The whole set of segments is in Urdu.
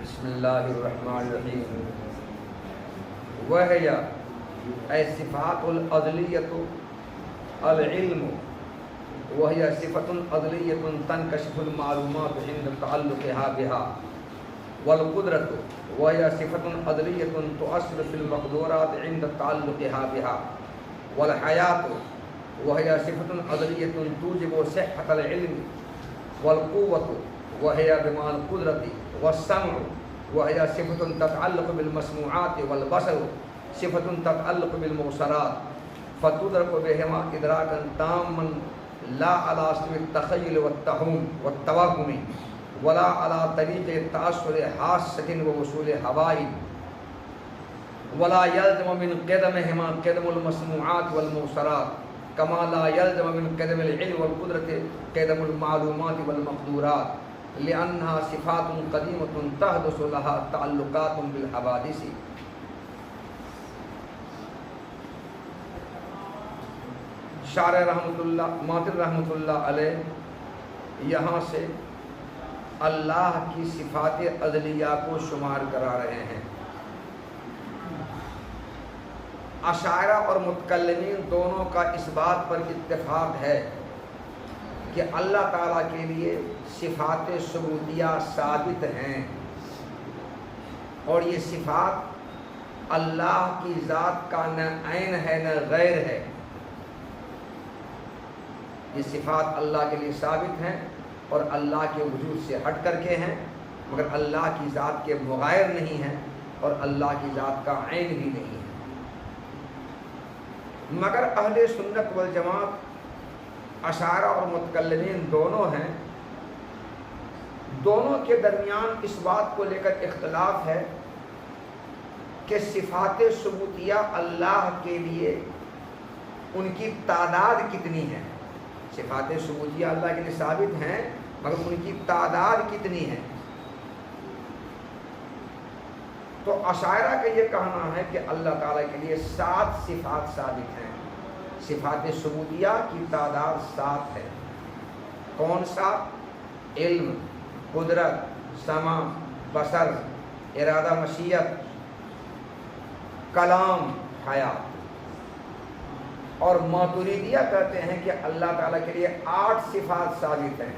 بسم اللہ الرحمن الرحیم وہی اے صفات العدلیۃ العلم وہی صفت عدلیۃ تنکشف المعلومات عند تعلقها بها والقدرۃ وہی صفت عدلیۃ تؤثر فی المقدورات عند تعلقها بها والحیاۃ وہی صفت عدلیۃ توجب صحة العلم والقوة وہی بمعنى القدرۃ والسمع وهي صفة تتعلق بالمسموعات والبصر صفة تتعلق بالمبصرات فتدرك بهما إدراكا تاما لا على سبيل التخيل والتوهم ولا على طريق التأثر حاسة ووصول حوائج ولا يلزم من قدمهما قدم المسموعات والمبصرات كما لا يلزم من قدم العلم والقدرة قدم المعلومات والمقدورات لأنها صفات قديمة تحدث لها تعلقات بالحوادث. شارح رحمۃ اللہ ماتر رحمۃ اللہ علیہ یہاں سے اللہ کی صفات عدلیہ کو شمار کرا رہے ہیں. اشاعرہ اور متکلمین دونوں کا اس بات پر اتفاق ہے کہ اللہ تعالیٰ کے لیے صفات ثبوتیہ ثابت ہیں اور یہ صفات اللہ کی ذات کا نہ عین ہے نہ غیر ہے. یہ صفات اللہ کے لیے ثابت ہیں اور اللہ کے وجود سے ہٹ کر کے ہیں مگر اللہ کی ذات کے مغایر نہیں ہیں اور اللہ کی ذات کا عین بھی نہیں ہے. مگر اہل سنت والجماعت اشاعرہ اور متکلمین دونوں ہیں، دونوں کے درمیان اس بات کو لے کر اختلاف ہے کہ صفات ثبوتیہ اللہ کے لیے ان کی تعداد کتنی ہے. صفات ثبوتیہ اللہ کے لیے ثابت ہیں مگر ان کی تعداد کتنی ہے. تو اشاعرہ کا یہ کہنا ہے کہ اللہ تعالیٰ کے لیے 7 صفات ثابت ہیں. صفات ثبوتیہ کی تعداد 7 ہے. کون سا؟ علم، قدرت، سمع، بصر، ارادہ، مشیت، کلام، حیات. اور ماتریدیہ کہتے ہیں کہ اللہ تعالیٰ کے لیے 8 صفات ثابت ہیں.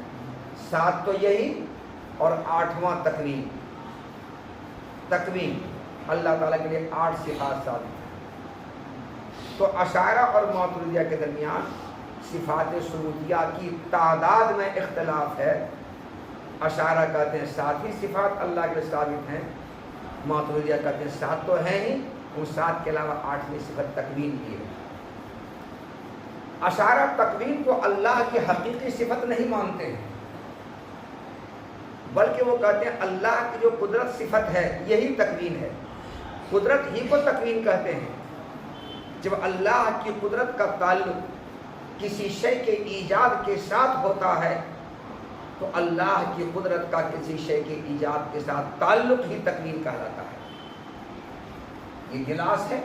7 تو یہی اور 8واں تکوین اللہ تعالیٰ کے لیے 8 صفات ثابت ہیں. تو اشاعرہ اور ماتریدیہ کے درمیان صفات ثبوتیہ کی تعداد میں اختلاف ہے. اشاعرہ کہتے ہیں 7 ہی صفات اللہ کے لیے ثابت ہیں، ماتریدیہ کہتے ہیں 7 تو ہیں ہی، ان 7 کے علاوہ 8ویں صفت تکوین کی ہے. اشاعرہ تکوین کو اللہ کی حقیقی صفت نہیں مانتے ہیں بلکہ وہ کہتے ہیں اللہ کی جو قدرت صفت ہے یہی تکوین ہے. قدرت ہی کو تکوین کہتے ہیں. جب اللہ کی قدرت کا تعلق کسی شے کے ایجاد کے ساتھ ہوتا ہے تو اللہ کی قدرت کا کسی شے کے ایجاد کے ساتھ تعلق ہی تکوین کہلاتا ہے. یہ گلاس ہے،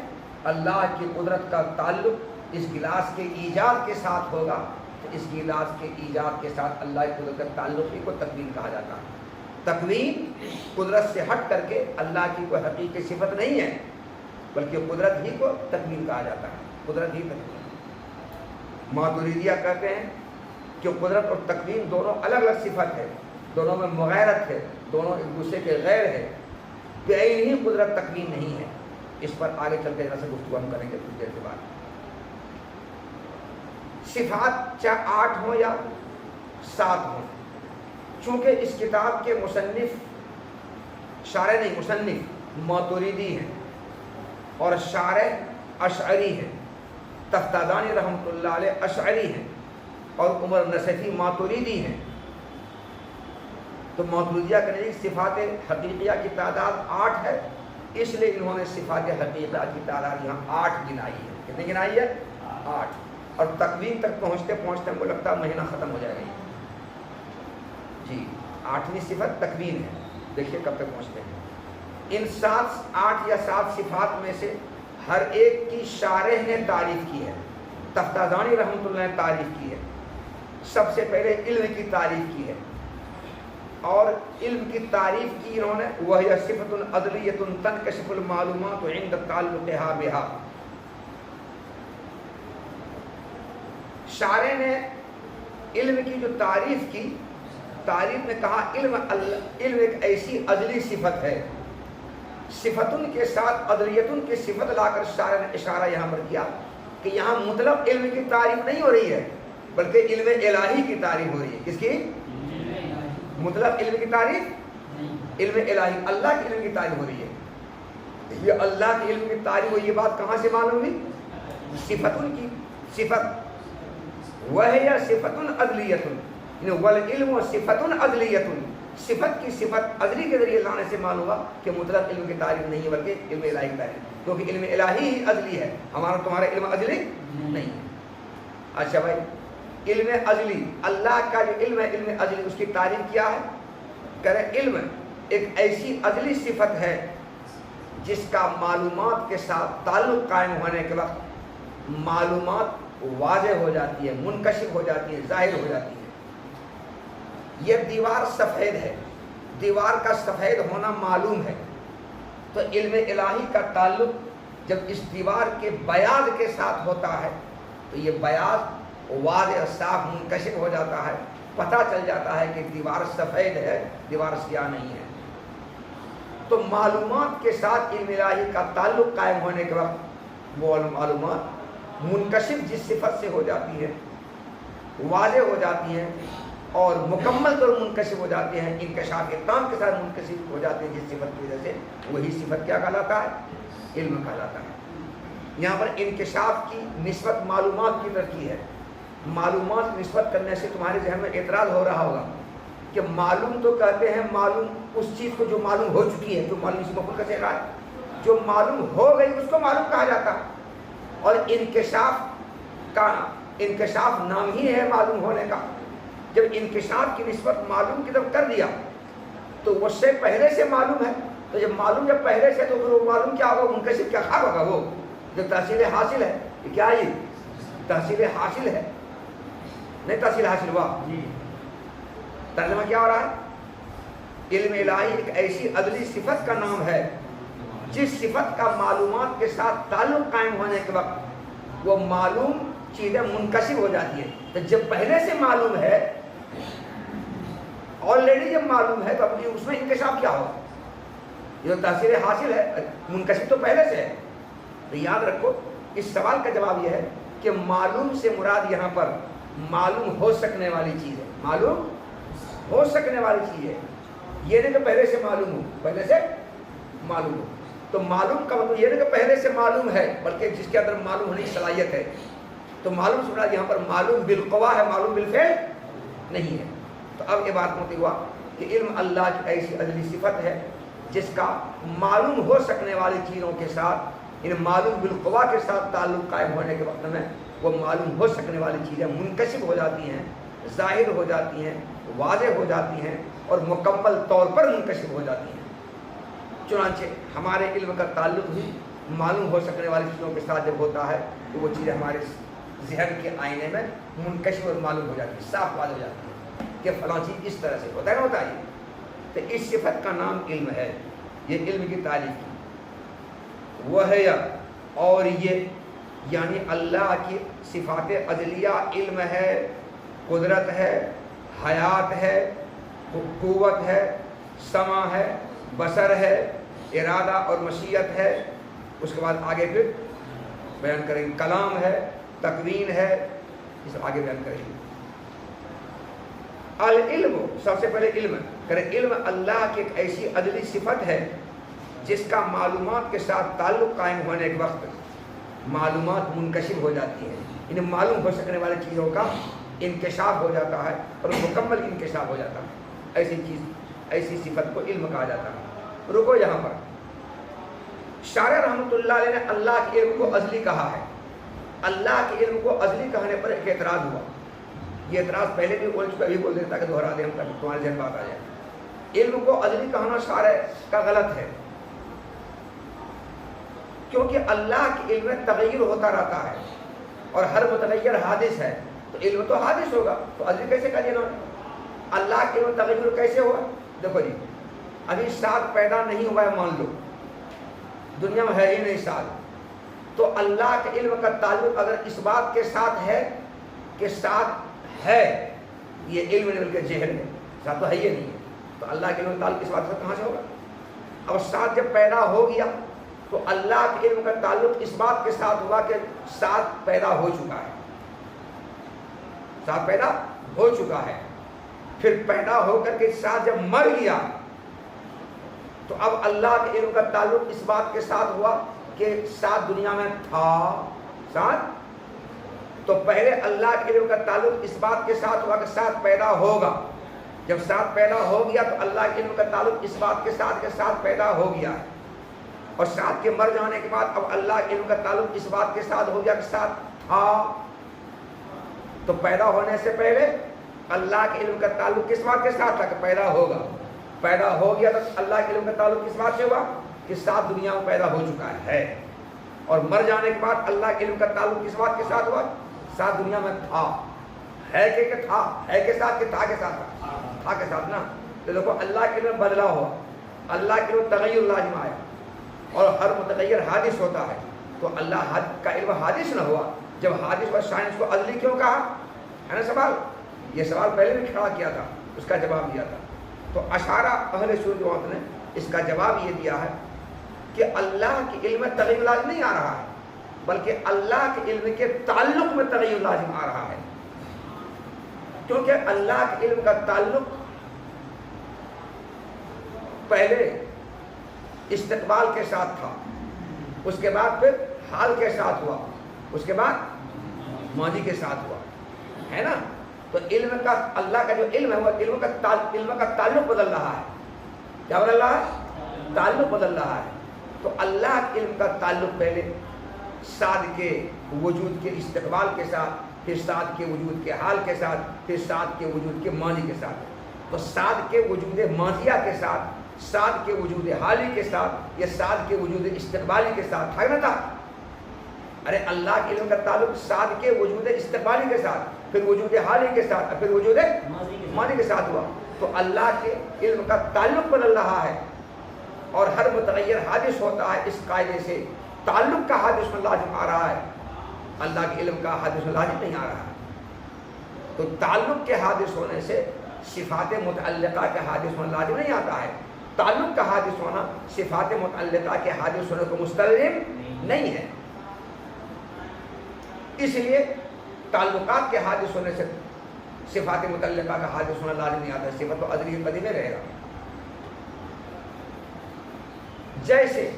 اللہ کی قدرت کا تعلق اس گلاس کے ایجاد کے ساتھ ہوگا تو اس گلاس کے ایجاد کے ساتھ اللہ کی قدرت کا تعلق ہی کو تکوین کہا جاتا ہے. تکوین قدرت سے ہٹ کر کے اللہ کی کوئی حقیقی صفت نہیں ہے بلکہ قدرت ہی کو تکوین کہا جاتا ہے. قدرت ہی تکوین. ماتریدیہ کہتے ہیں کہ قدرت اور تکوین دونوں الگ الگ صفت ہے، دونوں میں مغایرت ہے، دونوں ایک دوسرے کے غیر ہے. بعین ہی قدرت تکوین نہیں ہے. اس پر آگے چل کے سے گفتگو ہم کریں گے کچھ دیر کے بعد. صفات چاہے 8 ہوں یا 7 ہوں، چونکہ اس کتاب کے مصنف ماتریدی ہیں اور شارح اشعری ہیں. تفتازانی رحمۃ اللہ علیہ اشعری ہیں اور عمر نصفی ماتریدی ہیں. تو ماتریدیہ کے نزدیک صفات حقیقیہ کی تعداد 8 ہے، اس لیے انہوں نے صفات حقیقیہ کی تعداد یہاں 8 گنائی ہے. کتنی گنائی ہے؟ 8. اور تکوین تک پہنچتے پہنچتے ہم کو لگتا ہے مہینہ ختم ہو جائے گا. جی 8ویں صفت تکوین ہے. دیکھیے کب تک پہنچتے ہیں. ان 8 یا 7 صفات میں سے ہر ایک کی شارح نے تعریف کی ہے. تفتازانی رحمۃ اللہ نے تعریف کی ہے. سب سے پہلے علم کی تعریف کی ہے. اور علم کی تعریف کی انہوں نے، وہی صفت عدلیۃ تنکشف المعلومات عند تعلقها بها. شاعر نے علم کی جو تعریف کی، تعریف میں کہا علم ایک ایسی عدلی صفت ہے. صفتن کے ساتھ عدلیتن کی صفت لا کر شاعر نے اشارہ یہاں پر کیا کہ یہاں مطلب علم کی تعریف نہیں ہو رہی ہے بلکہ علم الہی کی تعریف ہو رہی ہے. کس کی؟ مطلب علم کی تعریف علم الہی، اللہ کے علم کی تعریف ہو رہی ہے. یہ اللہ کے علم کی تعریف ہو، یہ بات کہاں سے معلوم ہوئی؟ صفتن کی صفت، وہی صفتن عدلیتن، والعلم صفتن عدلیتن، صفت کی صفت عدلی کے ذریعے لانے سے معلوم ہوا کہ مطلق علم کی تعریف نہیں ہے بلکہ علم الہی کی تعریف، کیونکہ علم الہی ہی عدلی ہے، ہمارا تمہارا علم عدلی نہیں ہے. اچھا بھائی، علم عدلی، اللہ کا جو علم ہے علم عدلی، اس کی تعریف کیا ہے؟ کرے علم ایک ایسی عدلی صفت ہے جس کا معلومات کے ساتھ تعلق قائم ہونے کے وقت معلومات واضح ہو جاتی ہے، منکشف ہو جاتی ہے، ظاہر ہو جاتی ہے. یہ دیوار سفید ہے، دیوار کا سفید ہونا معلوم ہے، تو علم الہی کا تعلق جب اس دیوار کے بیاض کے ساتھ ہوتا ہے تو یہ بیاض واضح صاف منکشف ہو جاتا ہے، پتہ چل جاتا ہے کہ دیوار سفید ہے، دیوار سیاہ نہیں ہے. تو معلومات کے ساتھ علم الہی کا تعلق قائم ہونے کے وقت وہ معلومات منکشف جس صفت سے ہو جاتی ہے، واضح ہو جاتی ہیں اور مکمل طور منکشف ہو جاتے ہیں، انکشاف تام کے ساتھ منکشف ہو جاتے ہیں جس صفت کی وجہ سے، وہی صفت کیا کہلاتا ہے؟ علم کہلاتا ہے. یہاں پر انکشاف کی نسبت معلومات کی طرف کی ہے. معلومات نسبت کرنے سے تمہارے ذہن میں اعتراض ہو رہا ہوگا کہ معلوم تو کہتے ہیں معلوم اس چیز کو جو معلوم ہو چکی ہے، جو معلوم اسی مفعول کا صیغہ ہے، جو معلوم ہو گئی اس کو معلوم کہا جاتا ہے. اور انکشاف نام ہی ہے معلوم ہونے کا. جب انکشاف کی نسبت معلوم کی طرف کر دیا تو وہ سے پہلے سے معلوم ہے، تو جب معلوم جب پہلے سے تو پھر وہ معلوم کیا ہوگا؟ منکشف کیا خاک ہوگا؟ وہ جو تحصیل حاصل ہے. یہ کیا ہے؟ تحصیل حاصل ہے، نہیں تحصیل حاصل ہوا. ترجمہ کیا ہو رہا ہے؟ علم الہی ایک ایسی عدلی صفت کا نام ہے جس صفت کا معلومات کے ساتھ تعلق قائم ہونے کے وقت وہ معلوم چیزیں منکشف ہو جاتی ہیں. تو جب پہلے سے معلوم ہے، آلریڈی جب معلوم ہے، تو اب اس میں انکشاف کیا ہوگا؟ یہ تو تحصیل حاصل ہے، منکشف تو پہلے سے ہے. تو یاد رکھو، اس سوال کا جواب یہ ہے کہ معلوم سے مراد یہاں پر معلوم ہو سکنے والی چیز ہے. معلوم ہو سکنے والی چیز ہے، یہ نہیں کہ پہلے سے معلوم ہو، پہلے سے معلوم ہو. تو معلوم کا مطلب یہ نہیں کہ پہلے سے معلوم ہے بلکہ جس کے اندر معلوم ہونے کی صلاحیت ہے. تو معلوم سے مراد یہاں پر معلوم بالقوا ہے، معلوم بالفعل نہیں ہے. تو اب یہ بات ہوتی ہوا کہ علم اللہ کی ایسی عدلی صفت ہے جس کا معلوم ہو سکنے والی چیزوں کے ساتھ، ان معلوم بالقوا کے ساتھ تعلق قائم ہونے کے وقت میں وہ معلوم ہو سکنے والی چیزیں منکشف ہو جاتی ہیں، ظاہر ہو جاتی ہیں، واضح ہو جاتی ہیں اور مکمل طور پر منکشف ہو جاتی ہیں. چنانچہ ہمارے علم کا تعلق بھی معلوم ہو سکنے والی چیزوں کے ساتھ جب ہوتا ہے تو وہ چیزیں ہمارے ذہن کے آئینے میں منکشف اور معلوم ہو جاتی ہے، صاف واضح ہو جاتی ہے کہ فلاں چیز اس طرح سے ہوتا ہے. ہوتا ہے تو اس صفت کا نام علم ہے. یہ علم کی تعریف کی وہ ہے، اور یہ یعنی اللہ کی صفات عدلیہ علم ہے، قدرت ہے، حیات ہے، قوت ہے، سمع ہے، بصر ہے، ارادہ اور مشیت ہے. اس کے بعد آگے پھر بیان کریں گے کلام ہے، تکوین ہے، یہ سب آگے بیان کریں گے. العلم، سب سے پہلے علم کریں. علم اللہ کی ایک ایسی عدلی صفت ہے جس کا معلومات کے ساتھ تعلق قائم ہونے کے وقت معلومات منکشف ہو جاتی ہیں، انہیں معلوم ہو سکنے والی چیزوں کا انکشاف ہو جاتا ہے اور مکمل انکشاف ہو جاتا ہے. ایسی چیز، ایسی صفت کو علم کہا جاتا ہے. رکو یہاں پر، شارح رحمۃ اللہ علیہ نے اللہ کے علم کو ازلی کہا ہے. اللہ کے علم کو ازلی کہنے پر ایک اعتراض ہوا. یہ اعتراض پہلے بھی بول چکا، ابھی بول دیتا کہ دوہرا دیں ہم تاکہ تمہارے ذہن بات آ جائے. علم کو ازلی کہنا شارح کا غلط ہے، کیونکہ اللہ کے علم میں تغیر ہوتا رہتا ہے اور ہر متغیر حادث ہے، تو علم تو حادث ہوگا، تو ازلی کیسے کہا جائے؟ اللہ کے علم تغیر کیسے ہوا؟ دیکھو جی، ابھی ساتھ پیدا نہیں ہوا ہے، مان لو دنیا میں ہے ہی نہیں ساتھ، تو اللہ کے علم کا تعلق اگر اس بات کے ساتھ ہے کہ ساتھ ہے، یہ علم نہیں بلکہ جہل ہے، ساتھ تو ہے ہی نہیں ہے، تو اللہ کے علم کا تعلق اس بات سے کہاں سے ہوگا؟ اور ساتھ جب پیدا ہو گیا تو اللہ کے علم کا تعلق اس بات کے ساتھ ہوا کہ ساتھ پیدا ہو چکا ہے، ساتھ پیدا ہو چکا ہے، پھر پیدا ہو کر کے ساتھ جب مر گیا تو اب اللہ کے علم کا تعلق اس بات کے ساتھ ہوا کہ ساتھ دنیا میں تھا، ساتھ تو پہلے اللہ کے علم کا تعلق اس بات کے ساتھ ہوا کہ ساتھ پیدا ہوگا، جب ساتھ پیدا ہو گیا تو اللہ کے علم کا تعلق اس بات کے ساتھ کہ ساتھ پیدا ہو گیا ہے، اور ساتھ کے مر جانے کے بعد اب اللہ کے علم کا تعلق اس بات کے ساتھ ہو گیا کہ ساتھ تھا، تو پیدا ہونے سے پہلے اللہ کے علم کا تعلق کس بات کے ساتھ تھا کہ پیدا ہوگا، پیدا ہو گیا تو اللہ کے علم کا تعلق کس بات سے ہوا کہ ساتھ دنیا میں پیدا ہو چکا ہے، اور مر جانے کے بعد اللہ کے علم کا تعلق کس بات کے ساتھ ہوا، ساتھ دنیا میں تھا، ہے کہ تھا، ہے کے ساتھ کہ تھا کے ساتھ، تھا کے ساتھ نا، تو دیکھو اللہ کے علم بدلا ہوا، اللہ کے علم تغیر لازم آیا، اور ہر متغیر حادث ہوتا ہے، تو اللہ کا علم حادث نہ ہوا، جب حادث ہوا سائنس کو ازلی کیوں کہا ہے نا سوال، یہ سوال پہلے بھی کھڑا کیا تھا، اس کا جواب دیا تھا، تو اشارہ اہل سنت نے اس کا جواب یہ دیا ہے کہ اللہ کے علم میں تغیر لازم نہیں آ رہا ہے، بلکہ اللہ کے علم کے تعلق میں تغیر لازم آ رہا ہے، کیونکہ اللہ کے علم کا تعلق پہلے استقبال کے ساتھ تھا، اس کے بعد پھر حال کے ساتھ ہوا، اس کے بعد ماضی کے ساتھ ہوا، ہے نا، تو علم کا اللہ کا جو علم ہے وہ علم کا تعلق بدل رہا ہے، کیا بدل رہا ہے؟ تعلق بدل رہا ہے، تو اللہ کے علم کا تعلق پہلے ساتھ کے وجود کے استقبال کے ساتھ، پھر ساتھ کے وجود کے حال کے ساتھ، پھر ساتھ کے وجود کے ماضی کے ساتھ، تو ساتھ کے وجود ماضیہ کے ساتھ، ساتھ کے وجود حالی کے ساتھ، یا ساتھ کے وجود استقبالی کے ساتھ تھا نا تھا، ارے اللہ کے علم کا تعلق ساتھ کے وجود استقبالی کے ساتھ، پھر وجود حالی کے ساتھ، پھر وجود ماضی کے ساتھ ہوا، تو اللہ کے علم کا تعلق بدل رہا ہے، اور ہر متغیر حادث ہوتا ہے، اس قاعدے سے تعلق کا حادث میں لازم آ رہا ہے، اللہ کے علم کا حادث میں لازم نہیں آ رہا ہے، تو تعلق کے حادث ہونے سے صفات متعلقہ کے حادث میں لازم نہیں آتا ہے، تعلق کا حادث ہونا صفات متعلقہ کے حادث ہونے کو مستلزم نہیں ہے، اس لیے تعلقات کے حادث ہونے سے صفات متعلقہ کا حادث ہونا لازم نہیں آتا، صفت تو ازلی قدیم میں رہے گا، جیسے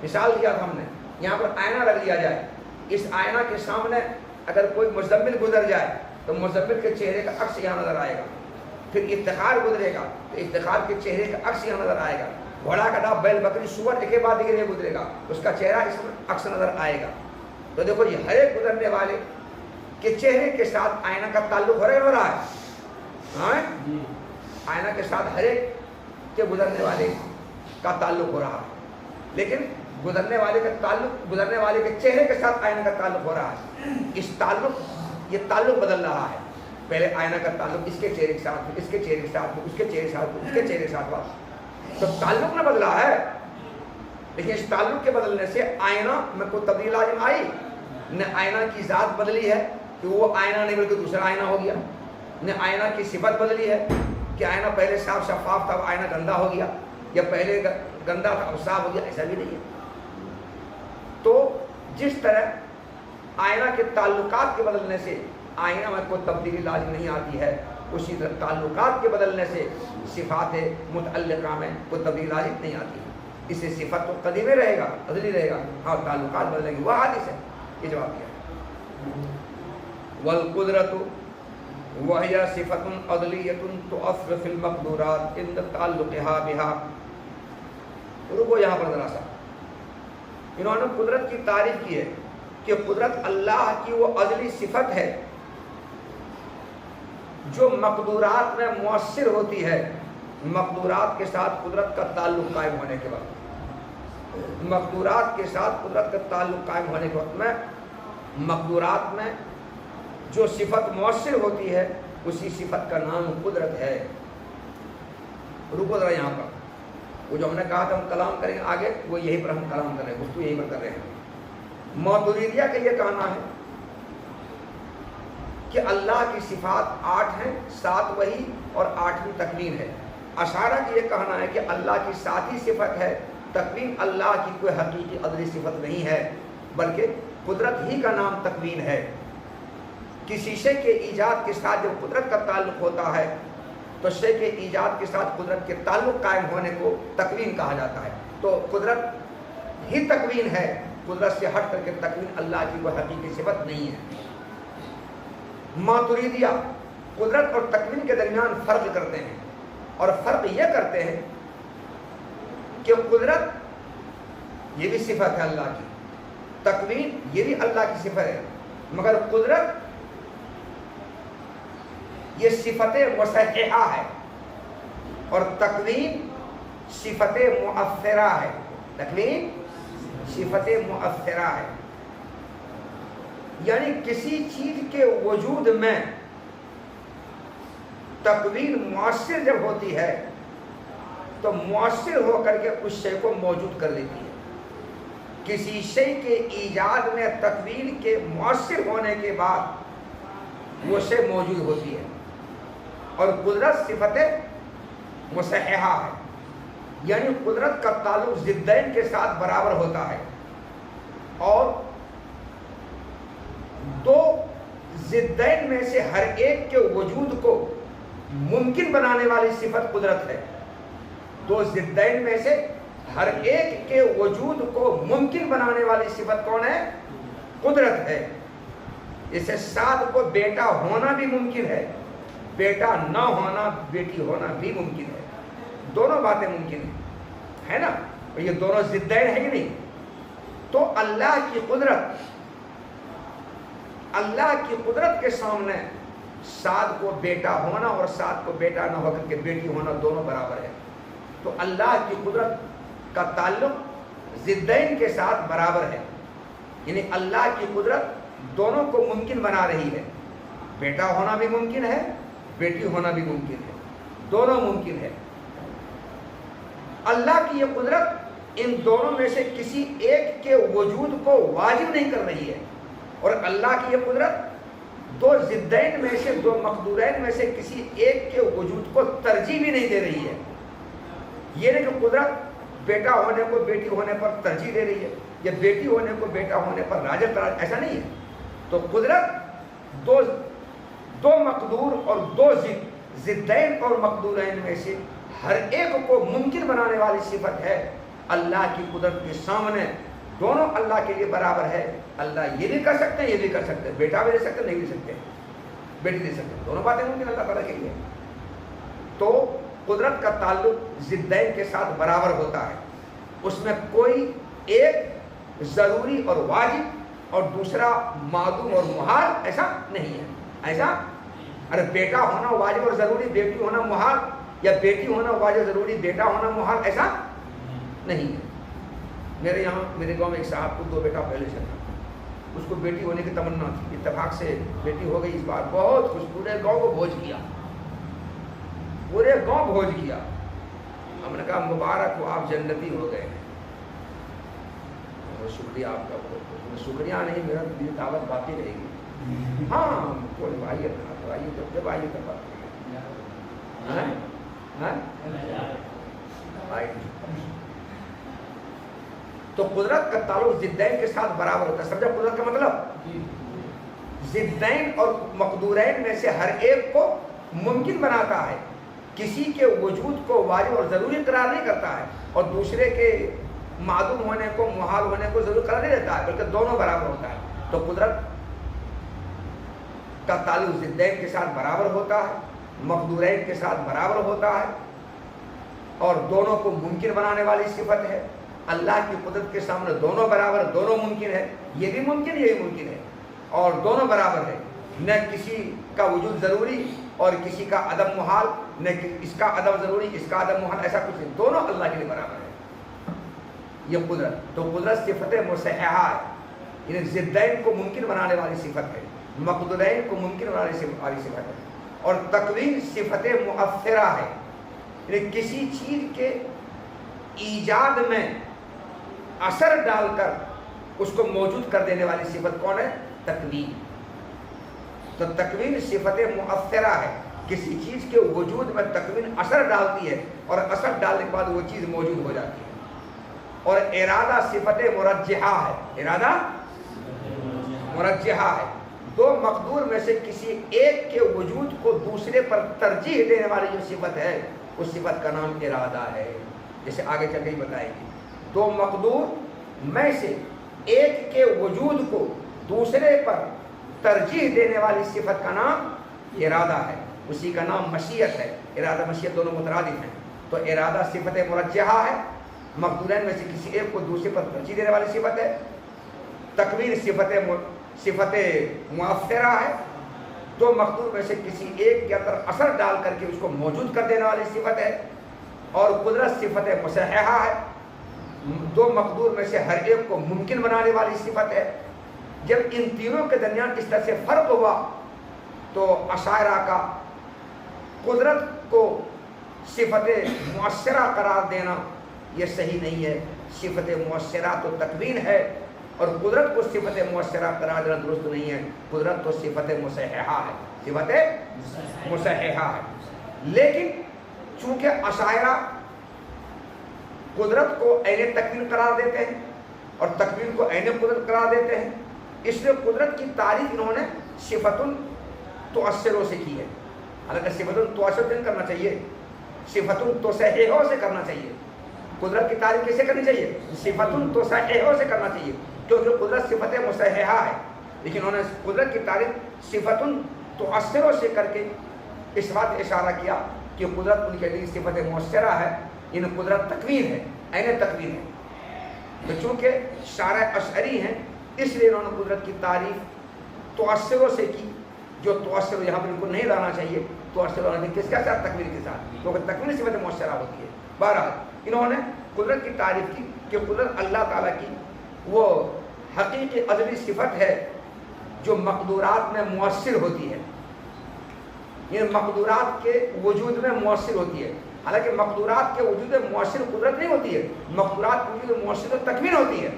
مثال دیا تھا ہم نے، یہاں پر آئینہ رکھ دیا جائے، اس آئینہ کے سامنے اگر کوئی مزمل گزر جائے تو مزمل کے چہرے کا عکس یہاں نظر آئے گا، پھر افتخار گزرے گا تو افتخار کے چہرے کا عکس یہاں نظر آئے گا، گھوڑا گدھا بیل بکری سور ایک بعد دیگر گزرے گا، اس کا چہرہ اس میں عکس نظر آئے گا، تو دیکھو یہ ہر ایک گزرنے والے کے چہرے کے ساتھ آئینہ کا تعلق ہو رہا ہے، آئینہ کے ساتھ ہر ایک کے گزرنے والے کا تعلق ہو رہا ہے، لیکن گزرنے والے کا تعلق گزرنے والے کے چہرے کے ساتھ آئینہ کا تعلق ہو رہا ہے، اس تعلق یہ تعلق بدل رہا ہے، پہلے آئینہ کا تعلق اس کے چہرے کے ساتھ، اس کے چہرے کے ساتھ، اس کے چہرے کے ساتھ، اس کے چہرے کے ساتھ ہوا، تو تعلق نہ بدلا ہے، لیکن اس تعلق کے بدلنے سے آئینہ میں کوئی تبدیل لازم آئی نہ، آئینہ کی ذات بدلی ہے کہ وہ آئینہ نہیں بلکہ دوسرا آئینہ ہو گیا، نہ آئینہ کی صفت بدلی ہے کہ آئینہ پہلے صاف شفاف تھا اب آئینہ گندا ہو گیا، یا پہلے گندا تھا اب صاف ہو گیا، ایسا بھی نہیں ہے، تو جس طرح آئینہ کے تعلقات کے بدلنے سے آئینہ میں کوئی تبدیلی لازم نہیں آتی ہے، اسی طرح تعلقات کے بدلنے سے صفات متعلقہ میں کوئی تبدیلی لازم نہیں آتی ہے، اس سے صفت تو قدیم رہے گا، ازلی رہے گا، ہاں تعلقات بدلیں گے وہ حادث ہے، یہ جواب دیا ہے۔ والقدرت وہی صفت عدلیۃ تؤثر فی المقدورات عند تعلقها بها، رکو یہاں پر ذرا سا، انہوں نے قدرت کی تعریف کی ہے کہ قدرت اللہ کی وہ عدلی صفت ہے جو مقدورات میں مؤثر ہوتی ہے، مقدورات کے ساتھ قدرت کا تعلق قائم ہونے کے وقت، مقدورات کے ساتھ قدرت کا تعلق قائم ہونے کے وقت میں مقدورات میں جو صفت مؤثر ہوتی ہے اسی صفت کا نام قدرت ہے۔ رکو ذرا یہاں پر، وہ جو ہم نے کہا تھا ہم کلام کریں گے آگے، وہ یہی پر ہم کلام کر رہے ہیں، گفتگو یہی پر کر رہے ہیں۔ ماتریدیہ کا یہ کہنا ہے کہ اللہ کی صفات 8 ہیں، 7 وہی اور 8ویں تکوین ہے۔ اشاعرہ کا یہ کہنا ہے کہ اللہ کی 7 ہی صفت ہے، تکوین اللہ کی کوئی حقیقی عدلی صفت نہیں ہے، بلکہ قدرت ہی کا نام تکوین ہے۔ کسی شے کے ایجاد کے ساتھ جب قدرت کا تعلق ہوتا ہے تو شے کے ایجاد کے ساتھ قدرت کے تعلق قائم ہونے کو تکوین کہا جاتا ہے۔ تو قدرت ہی تکوین ہے، قدرت سے ہٹ کر کے تکوین اللہ کی کوئی حقیقی صفت نہیں ہے۔ ماتریدیہ قدرت اور تکوین کے درمیان فرق کرتے ہیں، اور فرق یہ کرتے ہیں کہ قدرت یہ بھی صفت ہے اللہ کی، تکوین یہ بھی اللہ کی صفت ہے، مگر قدرت یہ صفت مصححہ ہے اور تکوین صفت مؤثرہ ہے۔ تکوین صفت مؤثرہ ہے، یعنی کسی چیز کے وجود میں تکوین مؤثر جب ہوتی ہے تو مؤثر ہو کر کے اس شے کو موجود کر لیتی ہے۔ کسی شے کے ایجاد میں تکوین کے مؤثر ہونے کے بعد وہ شے موجود ہوتی ہے، اور قدرت صفت مصححہ ہے، یعنی قدرت کا تعلق ضدین کے ساتھ برابر ہوتا ہے، اور دو ضدین میں سے ہر ایک کے وجود کو ممکن بنانے والی صفت قدرت ہے۔ دو ضدین میں سے ہر ایک کے وجود کو ممکن بنانے والی صفت کون ہے؟ قدرت ہے۔ اسے سعد کو بیٹا ہونا بھی ممکن ہے، بیٹا نہ ہونا، بیٹی ہونا بھی ممکن ہے، دونوں باتیں ممکن ہیں، ہے نا؟ یہ دونوں ضدین ہیں کہ نہیں؟ تو اللہ کی قدرت کے سامنے سعد کو بیٹا ہونا اور سعد کو بیٹا نہ ہو کر کے بیٹی ہونا دونوں برابر ہے۔ تو اللہ کی قدرت کا تعلق ضدین کے ساتھ برابر ہے، یعنی اللہ کی قدرت دونوں کو ممکن بنا رہی ہے، بیٹا ہونا بھی ممکن ہے، بیٹی ہونا بھی ممکن ہے، دونوں ممکن ہے۔ اللہ کی یہ قدرت ان دونوں میں سے کسی ایک کے وجود کو واجب نہیں کر رہی ہے، اور اللہ کی یہ قدرت دو ضدین میں سے، دو مقدورین میں سے کسی ایک کے وجود کو ترجیح بھی نہیں دے رہی ہے۔ یہ نہیں کہ قدرت بیٹا ہونے کو بیٹی ہونے پر ترجیح دے رہی ہے، یا بیٹی ہونے کو بیٹا ہونے پر راجح قرار، ایسا نہیں ہے۔ تو قدرت دو مقدور اور دو ضدین اور مقدورین میں سے ہر ایک کو ممکن بنانے والی صفت ہے۔ اللہ کی قدرت کے سامنے دونوں اللہ کے لیے برابر ہے۔ اللہ یہ بھی کر سکتے ہیں، یہ بھی کر سکتے ہیں، بیٹا بھی دے سکتے ہیں، نہیں دے سکتے، بیٹی دے سکتے ہیں، دونوں باتیں ممکن اللہ تعالیٰ کے لیے۔ تو قدرت کا تعلق ضدین کے ساتھ برابر ہوتا ہے، اس میں کوئی ایک ضروری اور واجب اور دوسرا معدوم اور محال ایسا نہیں ہے۔ ایسا ارے بیٹا ہونا واجب اور ضروری، بیٹی ہونا محال، یا بیٹی ہونا واجب ضروری، بیٹا ہونا محال، ایسا نہیں ہے۔ میرے یہاں میرے گاؤں میں ایک صاحب کو 2 بیٹا پہلے سے تھا، اس کو بیٹی ہونے کی تمنا تھی، اتفاق سے بیٹی ہو گئی اس بار، بہت خوش، پورے گاؤں کو بھوج کیا، پورے گاؤں بھوج کیا۔ ہم نے کہا مبارک ہو، آپ جنتی ہو گئے ہیں۔ شکریہ آپ کا، شکریہ نہیں، میرا دعوت باقی رہے گی۔ ہاں کوئی بھائی جب آئیے تب بات تو قدرت کا تعلق ضدین کے ساتھ برابر ہوتا ہے۔ سمجھا قدرت کا مطلب؟ ضدین اور مقدورین میں سے ہر ایک کو ممکن بناتا ہے، کسی کے وجود کو واجب اور ضروری قرار نہیں کرتا ہے، اور دوسرے کے معدوم ہونے کو، محال ہونے کو ضروری قرار نہیں دیتا ہے، بلکہ دونوں برابر ہوتا ہے۔ تو قدرت کا تعلق ضدین کے ساتھ برابر ہوتا ہے، مقدورین کے ساتھ برابر ہوتا ہے، اور دونوں کو ممکن بنانے والی صفت ہے۔ اللہ کی قدرت کے سامنے دونوں برابر، دونوں ممکن ہے، یہ بھی ممکن، یہ بھی ممکن ہے، اور دونوں برابر ہے۔ نہ کسی کا وجود ضروری اور کسی کا عدم محال، نہ اس کا عدم ضروری اس کا عدم محال، ایسا کچھ نہیں، دونوں اللہ کے لیے برابر ہے۔ یہ قدرت، تو قدرت صفت مصححہ ہے، یعنی ضدین کو ممکن بنانے والی صفت ہے، مقدورین کو ممکن بنانے والی صفت ہے۔ اور تکوین صفت مؤثرہ ہے، یعنی کسی چیز کے ایجاد میں اثر ڈال کر اس کو موجود کر دینے والی صفت کون ہے؟ تکوین۔ تو تکوین صفت مؤثرہ ہے، کسی چیز کے وجود میں تکوین اثر ڈالتی ہے اور اثر ڈالنے کے بعد وہ چیز موجود ہو جاتی ہے۔ اور ارادہ صفت مرجحہ ہے، ارادہ مرجحہ ہے، دو مقدور میں سے کسی ایک کے وجود کو دوسرے پر ترجیح دینے والی جو صفت ہے اس صفت کا نام ارادہ ہے، جیسے آگے چل کے بتائیں گے۔ دو مقدور میں سے ایک کے وجود کو دوسرے پر ترجیح دینے والی صفت کا نام ارادہ ہے، اسی کا نام مشیت ہے۔ ارادہ مشیت دونوں مترادف ہیں، تو ارادہ صفت مرجحہ ہے، مقدورین میں سے کسی ایک کو دوسرے پر ترجیح دینے والی صفت ہے۔ تکوین صفت مؤثرہ ہے، دو مقدور میں سے کسی ایک کے اندر اثر ڈال کر کے اس کو موجود کر دینے والی صفت ہے۔ اور قدرت صفت مصححہ ہے، دو مقدور میں سے ہر ایک کو ممکن بنانے والی صفت ہے۔ جب ان تینوں کے درمیان اس طرح سے فرق ہوا تو اشاعرہ کا قدرت کو صفت مؤثرہ قرار دینا یہ صحیح نہیں ہے۔ صفت مؤثرہ تو تکوین ہے اور قدرت کو صفت مؤثرہ قرار دینا درست نہیں ہے، قدرت تو صفت مصححہ ہے، صفت مصححہ ہے۔ لیکن چونکہ اشاعرہ قدرت کو عین تکوین قرار دیتے ہیں اور تکوین کو عین قدرت قرار دیتے ہیں، اس لیے قدرت کی تعریف انہوں نے صفت تؤثروں سے کی ہے، حالانکہ صفت تؤثر نہیں کرنا چاہیے، صفت تصححوں سے کرنا چاہیے۔ قدرت کی تعریف کیسے کرنی چاہیے؟ صفت تصححوں سے کرنا چاہیے، کیونکہ قدرت صفت مصححہ ہے، لیکن انہوں نے قدرت کی تعریف صفت تؤثروں سے کر کے اس بات اشارہ کیا کہ قدرت ان کے لیے صفت مؤثرہ ہے، ان قدرت تکوین ہے، عین تکوین ہے۔ تو چونکہ شارح اشعری ہیں اس لیے انہوں نے قدرت کی تعریف تؤثروں سے کی، جو تؤثر یہاں بالکل نہیں لانا چاہیے، تؤثر ہونا چاہیے کس کے ساتھ؟ تکوین کے ساتھ، کیونکہ تکوین صفت مؤثرہ ہوتی ہے۔ بہرحال انہوں نے قدرت کی تعریف کی کہ قدرت اللہ تعالیٰ کی وہ حقیقی ازلی صفت ہے جو مقدورات میں مؤثر ہوتی ہے، یہ مقدورات کے وجود میں مؤثر ہوتی ہے۔ حالانکہ مقدورات کے وجود میں مؤثر قدرت نہیں ہوتی ہے، مقدورات کے وجود میں مؤثر تکوین ہوتی ہے،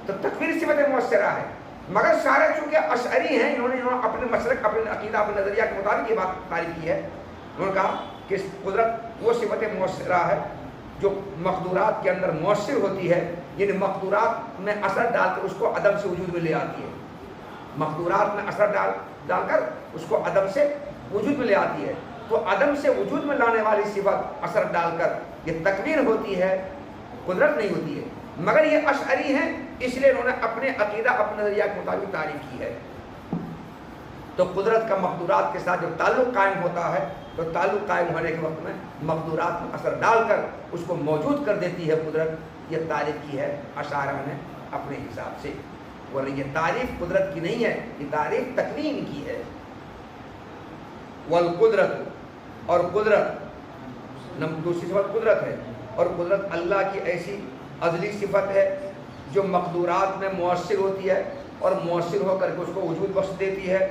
تو تکوین صفت مؤثرہ ہے۔ مگر شارح چونکہ اشعری ہیں، انہوں نے اپنے مسلک، اپنے عقیدہ، اپنے نظریہ کے مطابق یہ بات تعریف کی ہے۔ انہوں نے کہا کہ قدرت وہ صفت مؤثرہ ہے جو مقدورات کے اندر مؤثر ہوتی ہے، یعنی مقدورات میں اثر ڈال کر اس کو عدم سے وجود میں لے آتی ہے، مقدورات میں اثر ڈال کر اس کو عدم سے وجود میں لے آتی ہے۔ تو عدم سے وجود میں لانے والی صفت اثر ڈال کر یہ تکوین ہوتی ہے، قدرت نہیں ہوتی ہے۔ مگر یہ اشعری ہیں اس لیے انہوں نے اپنے عقیدہ، اپنے نظریہ کے مطابق تعریف کی ہے۔ تو قدرت کا مقدورات کے ساتھ جب تعلق قائم ہوتا ہے تو تعلق قائم ہونے کے وقت میں مقدورات میں اثر ڈال کر اس کو موجود کر دیتی ہے قدرت، یہ تعریف کی ہے اشاعرہ نے اپنے حساب سے، ورنہ یہ تعریف قدرت کی نہیں ہے، یہ تعریف تکوین کی ہے۔ والقدرت، اور قدرت دوسری صفت قدرت ہے، اور قدرت اللہ کی ایسی ازلی صفت ہے جو مقدورات میں مؤثر ہوتی ہے اور مؤثر ہو کر کے اس کو وجود بخش دیتی ہے۔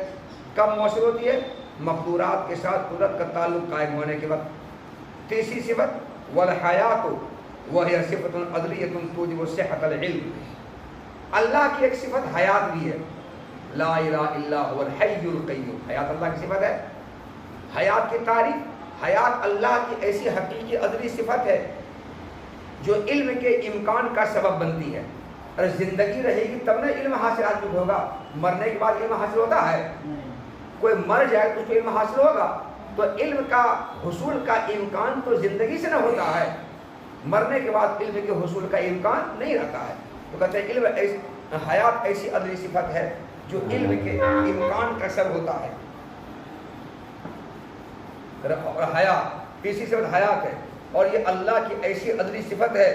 کب مؤثر ہوتی ہے؟ مقدورات کے ساتھ قدرت کا تعلق قائم ہونے کے وقت۔ تیسری صفت والحیات، وہی صفت عدلیۃ توجب صحت العلم، اللہ کی ایک صفت حیات بھی ہے، لا الہ الا هو الحی القیوم، حیات اللہ کی صفت ہے۔ حیات کی تعریف، حیات اللہ کی ایسی حقیقی عدلی صفت ہے جو علم کے امکان کا سبب بنتی ہے۔ اور زندگی رہے گی تب نہ علم حاصل آدمی کو ہوگا، مرنے کے بعد علم حاصل ہوتا ہے؟ کوئی مر جائے تو اس کو علم حاصل ہوگا؟ تو علم کا حصول کا امکان تو زندگی سے نہ ہوتا ہے، مرنے کے بعد علم کے حصول کا امکان نہیں رہتا ہے۔ تو کہتے ہیں علم حیات ایسی عدلی صفت ہے جو علم کے امکان کا سبب ہوتا ہے۔ اور حیات، تیسری صفت حیات ہے، اور یہ اللہ کی ایسی عدلی صفت ہے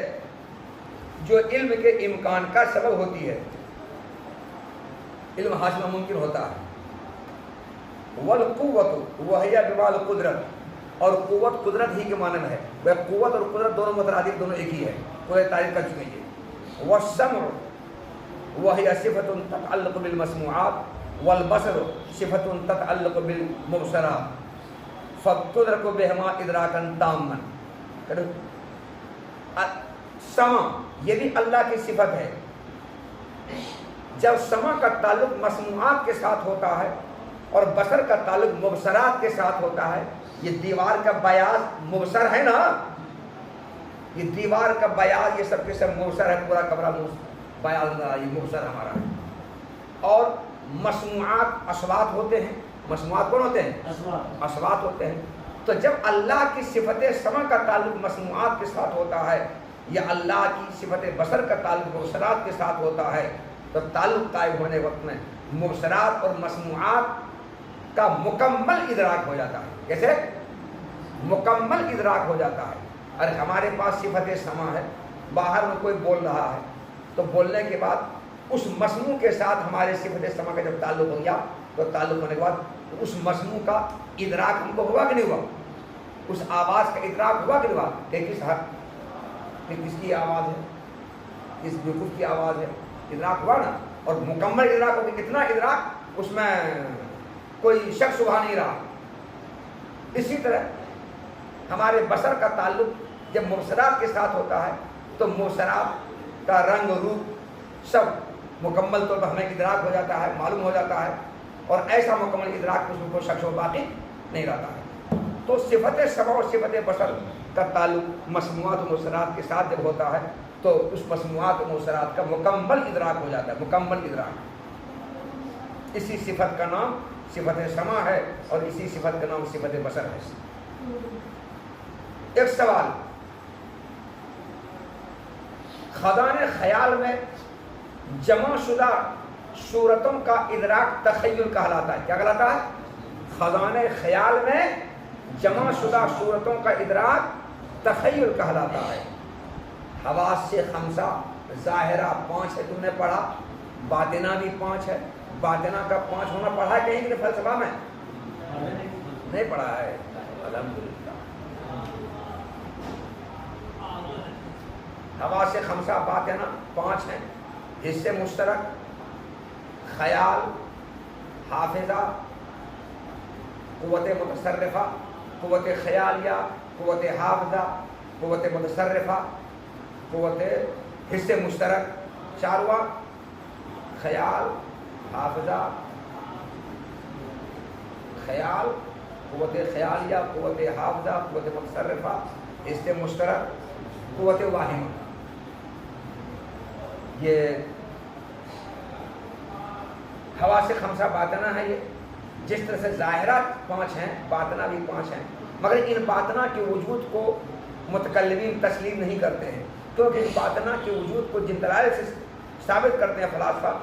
جو علم کے امکان کا سبب ہوتی ہے، علم حاصل ممکن ہوتا ہے۔ والقوت وہی بمعنى قدرت، اور قوت قدرت ہی کے معنی میں ہے، وہ قوت اور قدرت دونوں مترادف، دونوں ایک ہی ہے، کوئی تعریف کر چکے ہیں۔ والسمع وہی صفت تتعلق بالمسموعات، والبصر صفت تتعلق بالمبصرات فتدرک بہما ادراکا تاما. سما یہ بھی اللہ کی صفت ہے. جب سما کا تعلق مسموعات کے ساتھ ہوتا ہے اور بصر کا تعلق مبصرات کے ساتھ ہوتا ہے. یہ دیوار کا بیاض مبصر ہے نا, یہ دیوار کا بیاض یہ سب کے سب مبصر ہے, پورا کمرہ بیاض یہ مبصر ہمارا ہے. اور مسموعات اصوات ہوتے ہیں. مسموعات کون ہوتے ہیں؟ اصوات ہوتے ہیں. تو جب اللہ کی صفت سما کا تعلق مسموعات کے ساتھ ہوتا ہے یا اللہ کی صفت بصر کا تعلق مبصرات کے ساتھ ہوتا ہے تو تعلق قائم ہونے وقت میں مبصرات اور مسموعات کا مکمل ادراک ہو جاتا ہے. کیسے مکمل ادراک ہو جاتا ہے؟ ارے ہمارے پاس صفت سما ہے, باہر میں کوئی بول رہا ہے تو بولنے کے بعد اس مسموع کے ساتھ ہمارے صفت سما کا جب تعلق ہو گیا تو تعلق ہونے کے بعد اس مسموع کا ادراک ہم کو ہوا کہ نہیں ہوا؟ اس آواز کا ادراک ہوا کہ نہیں ہوا کہ کس حق کہ کس کی آواز ہے, کس بیوقوف کی آواز ہے, ادراک ہوا نا. اور مکمل ادراک ہو کہ اتنا ادراک اس میں کوئی شک شبہ نہیں رہا. اسی طرح ہمارے بصر کا تعلق جب مبصرات کے ساتھ ہوتا ہے تو مبصرات کا رنگ روپ سب مکمل طور پر ہمیں ادراک ہو جاتا ہے, معلوم ہو جاتا ہے, اور ایسا مکمل ادراک اس میں کوئی شک شبہ باقی نہیں رہتا ہے. تو صفت سما اور صفت بصر کا تعلق مسموعات و مبصرات کے ساتھ جب ہوتا ہے تو اس مسموعات و مبصرات کا مکمل ادراک ہو جاتا ہے, مکمل ادراک. اسی صفت کا نام صفت سما ہے اور اسی صفت کا نام صفت بصر ہے. ایک سوال, خزانِ خیال میں جمع شدہ صورتوں کا ادراک تخیل کہلاتا ہے. کیا کہلاتا ہے؟ خزانِ خیال میں جمع شدہ صورتوں کا ادراک تخیل کہلاتا ہے. حواس سے خمسہ ظاہرہ 5 ہے, تم نے پڑھا. باطنہ بھی 5 ہے. باطنہ کا 5 ہونا پڑھا ہے کہیں کہ فلسفہ میں نہیں پڑھا ہے. الحمدللہ. حواس سے خمسہ باطنہ 5 ہیں. حصے مشترک, خیال, حافظہ, قوت متصرفہ, قوت خیالیہ, قوت حافظہ, قوت متصرفہ, قوت حصے مشترک. چارواں خیال, حافظہ, خیال, قوت خیالیہ, قوت حافظہ, قوت متصرفہ, حصے مشترک, قوت واہمہ. یہ حواس خمسہ باطنہ ہے. یہ جس طرح سے ظاہرات 5 ہیں, باطنہ بھی 5 ہیں, مگر ان باطنہ کے وجود کو متکلمین تسلیم نہیں کرتے ہیں, کیونکہ ان باطنہ کے وجود کو جن دلائل سے ثابت کرتے ہیں فلاسفہ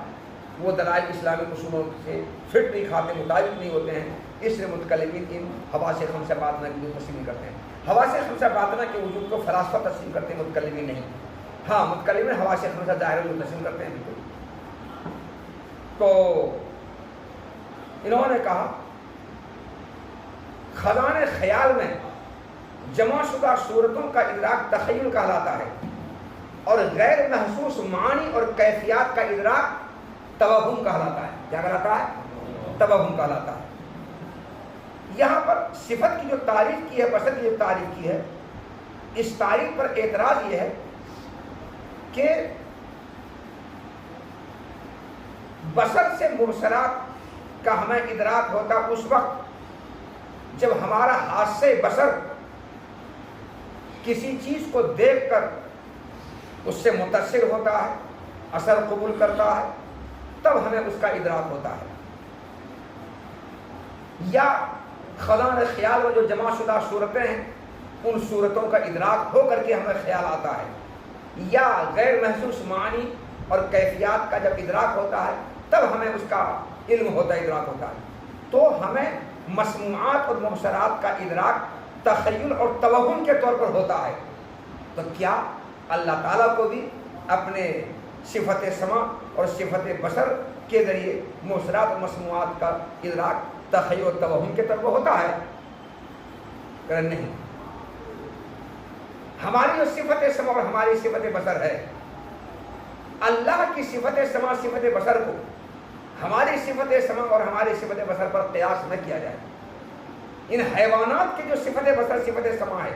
وہ دلائل اسلامی اصولوں سے فٹ نہیں کھاتے, مطابق نہیں ہوتے ہیں. اس لیے متکلمین ان حواس خمسہ باطنہ کے وجود تسلیم کرتے ہیں. حواس خمسہ باطنہ کے وجود کو فلاسفہ تسلیم کرتے ہیں, متکلمین نہیں. ہاں متکلمین حواس خمسہ ظاہر کو تسلیم کرتے ہیں بالکل. تو انہوں نے کہا خزانِ خیال میں جمع شدہ صورتوں کا ادراک تخیل کہلاتا ہے اور غیر محسوس معنی اور کیفیات کا ادراک توہم کہلاتا ہے. کیا کہلاتا ہے؟ توہم کہلاتا ہے. یہاں پر صفت کی جو تعریف کی ہے, بصر کی جو تعریف کی ہے, اس تعریف پر اعتراض یہ ہے کہ بصر سے مبصرات کا ہمیں ادراک ہوتا اس وقت جب ہمارا حاسِ بصر کسی چیز کو دیکھ کر اس سے متاثر ہوتا ہے, اثر قبول کرتا ہے, تب ہمیں اس کا ادراک ہوتا ہے. یا خزانِ خیال میں جو جمع شدہ صورتیں ہیں ان صورتوں کا ادراک ہو کر کے ہمیں خیال آتا ہے, یا غیر محسوس معنی اور کیفیات کا جب ادراک ہوتا ہے تب ہمیں اس کا علم ہوتا ہے, ادراک ہوتا ہے. تو ہمیں مسموعات اور مبصرات کا ادراک تخیل اور توہم کے طور پر ہوتا ہے. تو کیا اللہ تعالیٰ کو بھی اپنے صفت سما اور صفت بصر کے ذریعے مبصرات اور مسموعات کا ادراک تخیل اور توہم کے طور پر ہوتا ہے؟ کہ نہیں. ہماری جو صفت سما اور ہماری صفت بصر ہے, اللہ کی صفت سما صفت بصر کو ہماری صفت سمع اور ہماری صفت بصر پر قیاس نہ کیا جائے۔ ان حیوانات کی جو صفت بصر صفت سمع ہے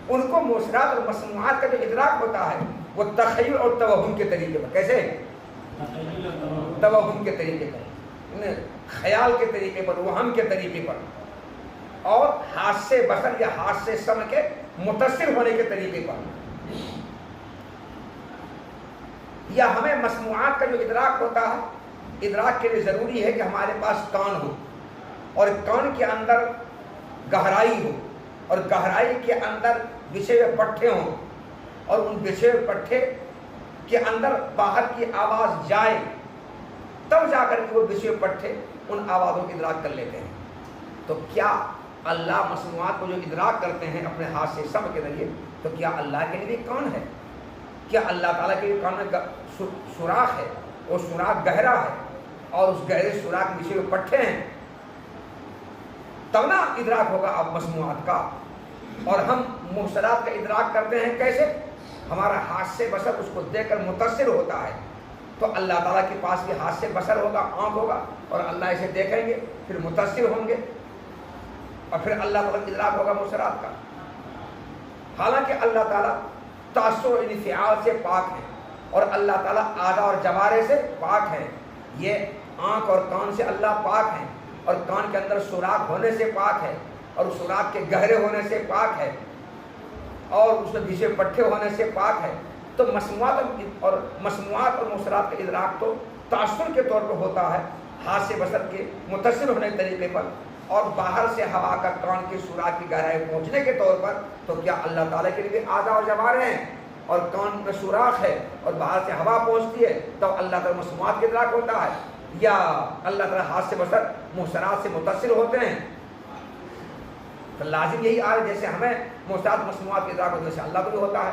ان کو موصرات اور مسموعات کا جو ادراک ہوتا ہے وہ تخیل اور توہم کے طریقے پر، کیسے توہم کے طریقے پر، خیال کے طریقے پر، وہم کے طریقے پر، اور ہاتھ سے بصر یا ہاتھ سے سمع کے متصل ہونے کے طریقے پر۔ یا ہمیں مسموعات کا جو ادراک ہوتا ہے، ادراک کے لیے ضروری ہے کہ ہمارے پاس کان ہو اور کان کے اندر گہرائی ہو اور گہرائی کے اندر بچھے ہوئے پٹھے ہوں اور ان بچھے ہوئے پٹھے کے اندر باہر کی آواز جائے، تب جا کر کے وہ بچھے ہوئے پٹھے ان آوازوں کی ادراک کر لیتے ہیں۔ تو کیا اللہ مسموعات کو جو ادراک کرتے ہیں اپنے ہاتھ سے سمع کے ذریعے، تو کیا اللہ کے لیے بھی کان ہے؟ کیا اللہ تعالیٰ کے کان میں سوراخ ہے، وہ سوراخ گہرا ہے اور اس گہرے سوراخ کے پیچھے پٹھے ہیں؟ تب نہ ادراک ہوگا اب مسموعات کا۔ اور ہم محسنات کا ادراک کرتے ہیں کیسے؟ ہمارا ہاتھ سے بصر اس کو دیکھ کر متاثر ہوتا ہے۔ تو اللہ تعالیٰ کے پاس بھی ہاتھ سے بصر ہوگا، آنکھ ہوگا، اور اللہ اسے دیکھیں گے پھر متاثر ہوں گے، اور پھر اللہ تعالیٰ ادراک ہوگا محسنات کا۔ حالانکہ اللہ تعالیٰ تاثر و انفعال سے پاک ہے اور اللہ تعالیٰ اعضاء اور جوارے سے پاک ہے۔ یہ آنکھ اور کان سے اللہ پاک ہے، اور کان کے اندر سوراخ ہونے سے پاک ہے، اور اس سوراخ کے گہرے ہونے سے پاک ہے، اور اس میں پیچھے پٹھے ہونے سے پاک ہے۔ تو مسموعات اور محسنات کا ادراک تو تاثر کے طور پر ہوتا ہے، ہاتھ سے بصر کے متصل ہونے کے طریقے پر، اور باہر سے ہوا کا کان کے سوراخ کی گہرائی پہنچنے کے طور پر۔ تو کیا اللہ تعالیٰ کے لیے اعضاء اور جوارے ہیں اور کان میں سوراخ ہے اور باہر سے ہوا پہنچتی ہے تو اللہ تعالیٰ مسموعات کے ادراک ہوتا ہے؟ یا اللہ تعالیٰ ہاتھ سے بصر محسنات سے متصل ہوتے ہیں؟ تو لازم یہی آ رہا ہے جیسے ہمیں محسنات مسموعات کے ادراک ہوتے ہیں، اللہ کو بھی ہوتا ہے۔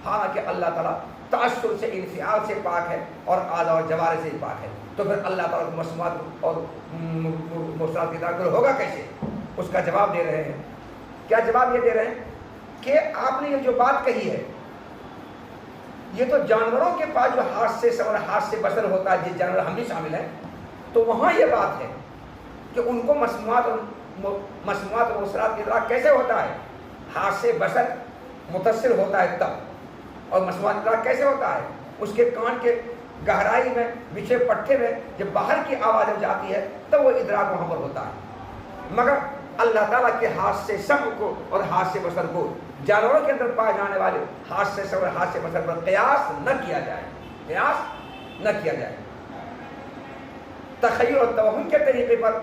حالانکہ اللہ تعالیٰ تاثر سے انفعال سے پاک ہے اور اعضاء اور جوارے سے پاک ہے۔ تو پھر اللہ تعالیٰ کو مسموعات اور محسنات کے ادراک ہوگا کیسے؟ اس کا جواب دے رہے ہیں۔ کیا جواب یہ دے رہے ہیں کہ آپ نے یہ جو بات کہی ہے، یہ تو جانوروں کے پاس جو ہاتھ سے سمع ہاتھ سے بصر ہوتا ہے، جس جانور ہم بھی شامل ہیں، تو وہاں یہ بات ہے کہ ان کو مسموعات اور محسنات کے ادراک کیسے ہوتا ہے؟ ہاتھ سے بصر متصل ہوتا ہے تب۔ اور مسموعات کا ادراک کیسے ہوتا ہے؟ اس کے کان کے گہرائی میں بچھے پٹھے میں جب باہر کی آواز جب جاتی ہے تب وہ ادراک وہاں پر ہوتا ہے۔ مگر اللہ تعالیٰ کے ہاتھ سے سمع کو اور ہاتھ سے بصر کو جانوروں کے اندر پائے جانے والے ہاتھ سے سمع ہاتھ سے بصر پر قیاس نہ کیا جائے، قیاس نہ کیا جائے۔ تخیل اور توہم کے طریقے پر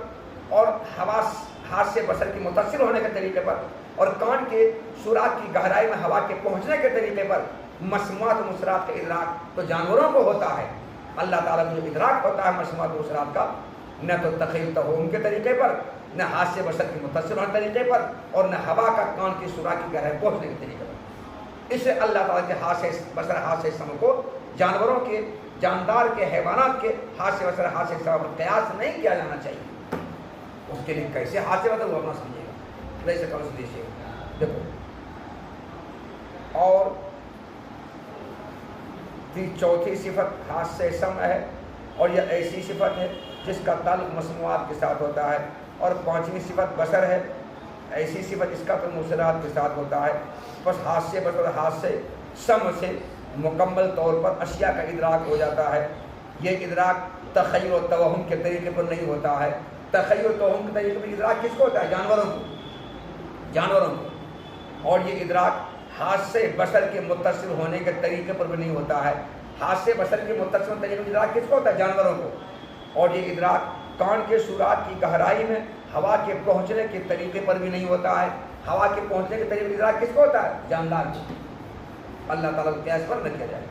اور ہاتھ سے بصر کی متصل ہونے کے طریقے پر اور کان کے سوراخ کی گہرائی میں ہوا کے پہنچنے کے طریقے پر مسموعات و محسنات کا ادراک تو جانوروں کو ہوتا ہے۔ اللہ تعالیٰ کو جو ادراک ہوتا ہے مسموعات و محسنات کا، نہ تو تخیل توہم کے طریقے پر، نہ ہاتھ سے بصر کی متصل ہونے کے طریقے پر، اور نہ ہوا کا کان کی سوراخ کی گہرائی پہنچنے کے طریقے پر۔ اس سے اللہ تعالیٰ کے ہاتھ سے بصر ہاتھ سے سمع کو جانوروں کے، جاندار کے، حیوانات کے ہاتھ سے بصر ہاتھ سے سمع پر قیاس نہیں کیا جانا چاہیے۔ اس کے لیے کیسے ہاتھ سے بصر وہ اپنا سمجھے گا، ویسے کون سے دیشے گا۔ دیکھو، اور چوتھی صفت ہاتھ سے سمع ہے، اور یہ ایسی صفت ہے جس کا تعلق مسموعات کے ساتھ ہوتا ہے۔ اور پانچویں صفت بصر ہے، ایسی صفت اس کا تو محسنات کے ساتھ ہوتا ہے۔ بس ہاتھ سے بصر ہاتھ سے سمع سے مکمل طور پر اشیاء کا ادراک ہو جاتا ہے۔ یہ ادراک تخیل و توہم کے طریقے پر نہیں ہوتا ہے۔ تخیل و توہم کے طریقے پر ادراک کس کو ہوتا ہے؟ جانوروں کو۔ اور یہ ادراک ہاتھ سے بصر کے متصل ہونے کے طریقے پر بھی نہیں ہوتا ہے۔ ہاتھ سے بصر کے متصل ہونے کے طریقے پر ادراک کس کو ہوتا ہے؟ جانوروں کو۔ اور یہ ادراک کان کے سوراخ کی گہرائی میں ہوا کے پہنچنے کے طریقے پر بھی نہیں ہوتا ہے۔ ہوا کے پہنچنے کے طریقے پر ادراک کس کو ہوتا ہے؟ جاندار کو۔ اللہ تعالیٰ کو قیاس پر نہ کیا جائے۔